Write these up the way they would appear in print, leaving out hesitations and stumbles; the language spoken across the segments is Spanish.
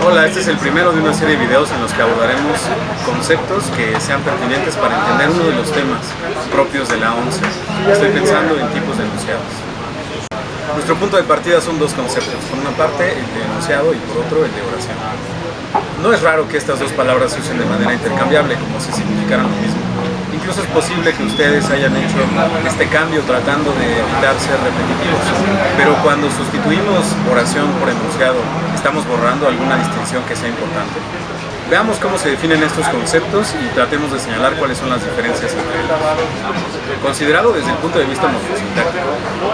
Hola, este es el primero de una serie de videos en los que abordaremos conceptos que sean pertinentes para entender uno de los temas propios de la ONCE. Estoy pensando en tipos de enunciados. Nuestro punto de partida son dos conceptos, por una parte el de enunciado y por otro el de oración. No es raro que estas dos palabras se usen de manera intercambiable, como si significaran lo mismo. Incluso es posible que ustedes hayan hecho este cambio tratando de evitar ser repetitivos, pero cuando sustituimos oración por enunciado, ¿estamos borrando alguna distinción que sea importante? Veamos cómo se definen estos conceptos y tratemos de señalar cuáles son las diferencias entre ellos. Considerado desde el punto de vista morfosintáctico,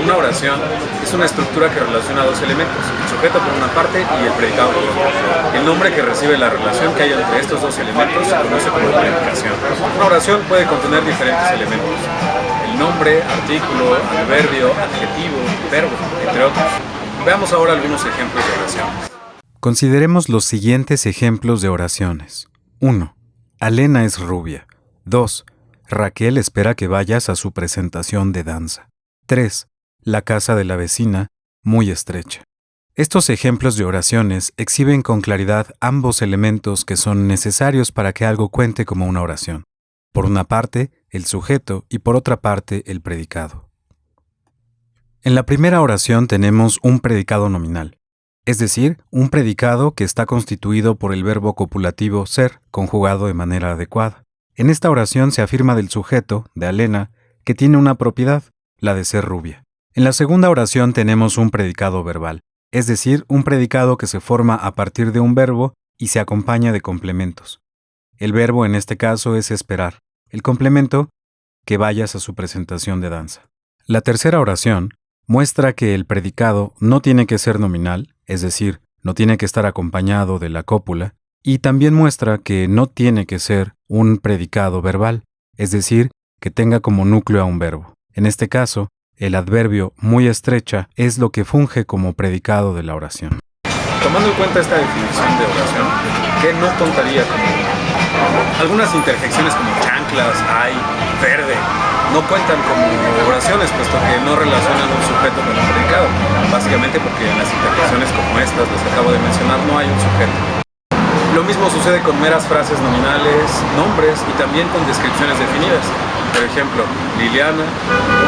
una oración es una estructura que relaciona dos elementos, el sujeto por una parte y el predicado por otra. El nombre que recibe la relación que hay entre estos dos elementos se conoce como predicación. Una oración puede contener diferentes elementos: el nombre, artículo, adverbio, adjetivo, verbo, entre otros. Veamos ahora algunos ejemplos de oraciones. Consideremos los siguientes ejemplos de oraciones. 1. Alena es rubia. 2. Raquel espera que vayas a su presentación de danza. 3. La casa de la vecina, muy estrecha. Estos ejemplos de oraciones exhiben con claridad ambos elementos que son necesarios para que algo cuente como una oración. Por una parte, el sujeto y por otra parte, el predicado. En la primera oración tenemos un predicado nominal, es decir, un predicado que está constituido por el verbo copulativo ser, conjugado de manera adecuada. En esta oración se afirma del sujeto, de Alena, que tiene una propiedad, la de ser rubia. En la segunda oración tenemos un predicado verbal, es decir, un predicado que se forma a partir de un verbo y se acompaña de complementos. El verbo en este caso es esperar, el complemento, que vayas a su presentación de danza. La tercera oración muestra que el predicado no tiene que ser nominal, es decir, no tiene que estar acompañado de la cópula, y también muestra que no tiene que ser un predicado verbal, es decir, que tenga como núcleo a un verbo. En este caso, el adverbio muy estrecha es lo que funge como predicado de la oración. Tomando en cuenta esta definición de oración, ¿qué no contaría como una? Algunas interjecciones como chanclas, ay, verde, no cuentan como oraciones, puesto que no relacionan un sujeto con un predicado, básicamente porque en las interjecciones como estas, las que acabo de mencionar, no hay un sujeto. Lo mismo sucede con meras frases nominales, nombres y también con descripciones definidas. Por ejemplo, Liliana,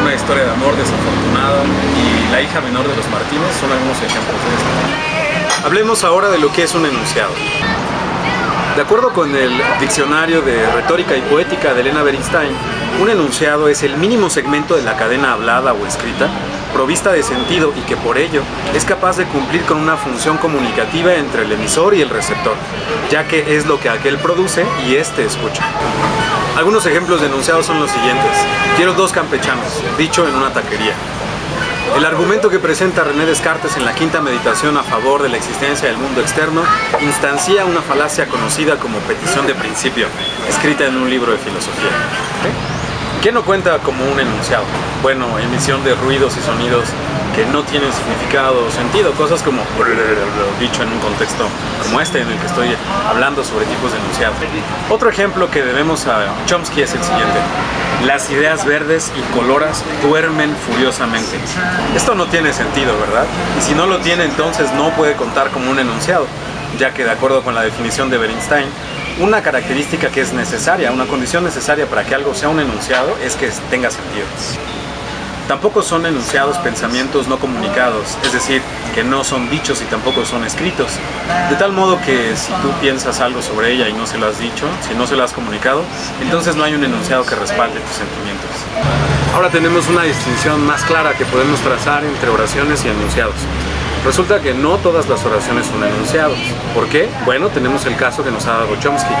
una historia de amor desafortunada y la hija menor de los Martínez son algunos ejemplos de esto. Hablemos ahora de lo que es un enunciado. De acuerdo con el Diccionario de Retórica y Poética de Elena Bernstein, un enunciado es el mínimo segmento de la cadena hablada o escrita, provista de sentido y que por ello es capaz de cumplir con una función comunicativa entre el emisor y el receptor, ya que es lo que aquel produce y éste escucha. Algunos ejemplos de enunciados son los siguientes. Quiero dos campechanos, dicho en una taquería. El argumento que presenta René Descartes en la quinta meditación a favor de la existencia del mundo externo instancia una falacia conocida como petición de principio, escrita en un libro de filosofía. ¿Qué no cuenta como un enunciado? Bueno, emisión de ruidos y sonidos que no tienen significado o sentido, cosas como dicho en un contexto como este en el que estoy hablando sobre tipos de enunciados. Otro ejemplo que debemos a Chomsky es el siguiente. Las ideas verdes y coloras duermen furiosamente. Esto no tiene sentido, ¿verdad? Y si no lo tiene, entonces no puede contar como un enunciado, ya que de acuerdo con la definición de Bernstein, una característica que es necesaria, una condición necesaria para que algo sea un enunciado es que tenga sentido. Tampoco son enunciados pensamientos no comunicados, es decir, que no son dichos y tampoco son escritos. De tal modo que si tú piensas algo sobre ella y no se lo has dicho, si no se lo has comunicado, entonces no hay un enunciado que respalde tus sentimientos. Ahora tenemos una distinción más clara que podemos trazar entre oraciones y enunciados. Resulta que no todas las oraciones son enunciados. ¿Por qué? Bueno, tenemos el caso que nos ha dado Chomsky.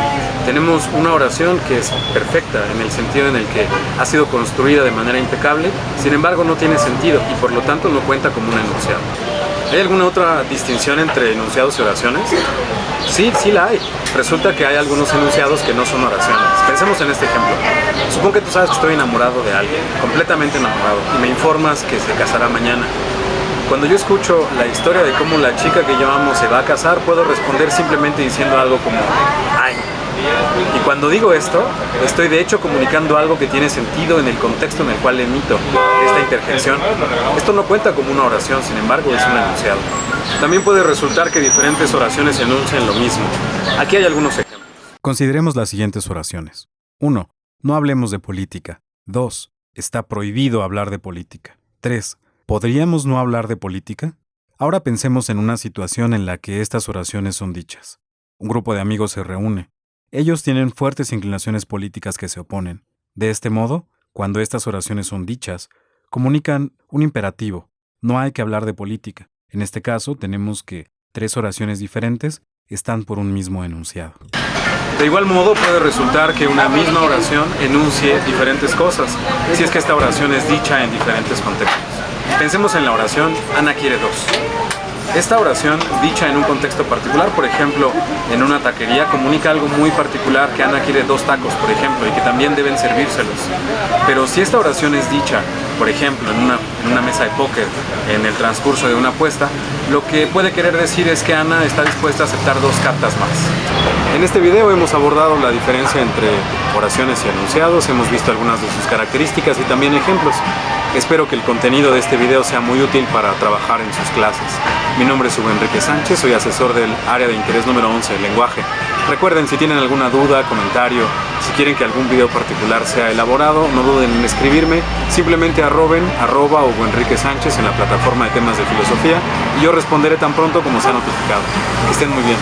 Tenemos una oración que es perfecta en el sentido en el que ha sido construida de manera impecable, sin embargo no tiene sentido y por lo tanto no cuenta como un enunciado. ¿Hay alguna otra distinción entre enunciados y oraciones? Sí, sí la hay. Resulta que hay algunos enunciados que no son oraciones. Pensemos en este ejemplo. Supón que tú sabes que estoy enamorado de alguien, completamente enamorado, y me informas que se casará mañana. Cuando yo escucho la historia de cómo la chica que yo amo se va a casar, puedo responder simplemente diciendo algo como ¡ay! Y cuando digo esto, estoy de hecho comunicando algo que tiene sentido en el contexto en el cual emito esta interjección. Esto no cuenta como una oración, sin embargo es un enunciado. También puede resultar que diferentes oraciones enuncien lo mismo. Aquí hay algunos ejemplos. Consideremos las siguientes oraciones. 1. No hablemos de política. 2. Está prohibido hablar de política. 3. ¿Podríamos no hablar de política? Ahora pensemos en una situación en la que estas oraciones son dichas. Un grupo de amigos se reúne. Ellos tienen fuertes inclinaciones políticas que se oponen. De este modo, cuando estas oraciones son dichas, comunican un imperativo. No hay que hablar de política. En este caso, tenemos que 3 oraciones diferentes están por un mismo enunciado. De igual modo, puede resultar que una misma oración enuncie diferentes cosas, si es que esta oración es dicha en diferentes contextos. Pensemos en la oración Ana quiere 2. Esta oración, dicha en un contexto particular, por ejemplo, en una taquería, comunica algo muy particular, que Ana quiere 2 tacos, por ejemplo, y que también deben servírselos. Pero si esta oración es dicha, por ejemplo, en una mesa de póker, en el transcurso de una apuesta, lo que puede querer decir es que Ana está dispuesta a aceptar 2 cartas más. En este video hemos abordado la diferencia entre oraciones y enunciados, hemos visto algunas de sus características y también ejemplos. Espero que el contenido de este video sea muy útil para trabajar en sus clases. Mi nombre es Hugo Enrique Sánchez, soy asesor del área de interés número 11 del lenguaje. Recuerden, si tienen alguna duda, comentario, si quieren que algún video particular sea elaborado, no duden en escribirme, simplemente arroba Hugo Enrique Sánchez en la plataforma de temas de filosofía y yo responderé tan pronto como sea notificado. Que estén muy bien.